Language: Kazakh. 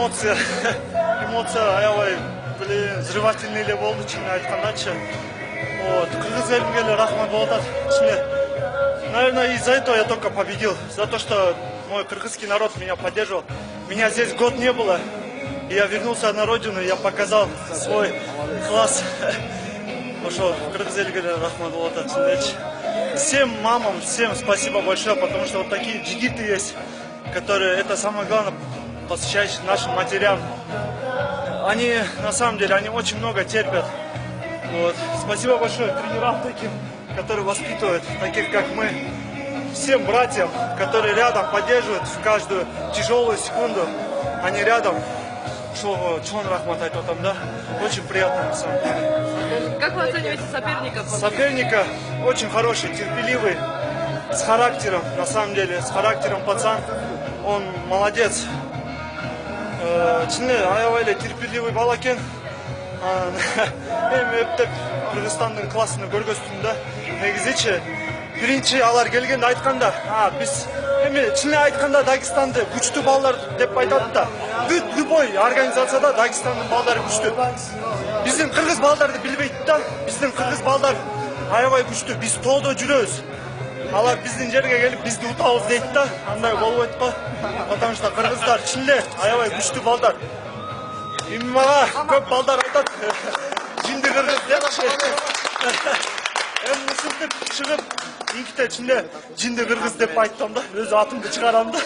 эмоция аябай взрывательный эле болду, чынын айткандачы. Вот, кыргыз элине эле рахмат болуп атат. Наверное, из-за этого я только победил. За то, что мой кыргызский народ меня поддерживал. Меня здесь год не было. И я вернулся на родину, и я показал свой класс. Пошел кыргыз элине рахмат болуп атат. Всем мамам, всем спасибо большое, потому что вот такие джигиты есть, которые, это самое главное, посвящать нашим матерям. Они, на самом деле, они очень много терпят. Вот. Спасибо большое тренерам таким, которые воспитывают, таких как мы. Всем братьям, которые рядом поддерживают в каждую тяжелую секунду. Они рядом. Чон рахмат айтотам, да? Очень приятно, на самом деле. Как вы оцениваете соперника? Соперника очень хороший, терпеливый, с характером, на самом деле, с характером пацан. Он молодец. Чынында аябай эле терпеливый бала экен. Эми эптеп Кыргызстандын классыны көргөзтүм да. Негизичи биринчи алар келгенде айтканда, биз эми чынын айтканда Дагестанды күчтүү балдар деп айтат да. Бүт любой организацияда Дагестандын балдары күчтүү. Биздин кыргыз балдарды билбейт да. Биздин кыргыз балдар аябай күчтүү. Биз тоодо жүрөбүз. Алар биздин жерге келип бизди утабыз дейт да. Андай болбойт го. Потому что кыргыздар чынында аябай күчтүү балдар. Эми мага көп балдар айтат. Жинди кыргыз депчи. Эми ушинтип чыгып, инките чынында жинди кыргыз деп айттым да. Өзү атымды чыгарам да.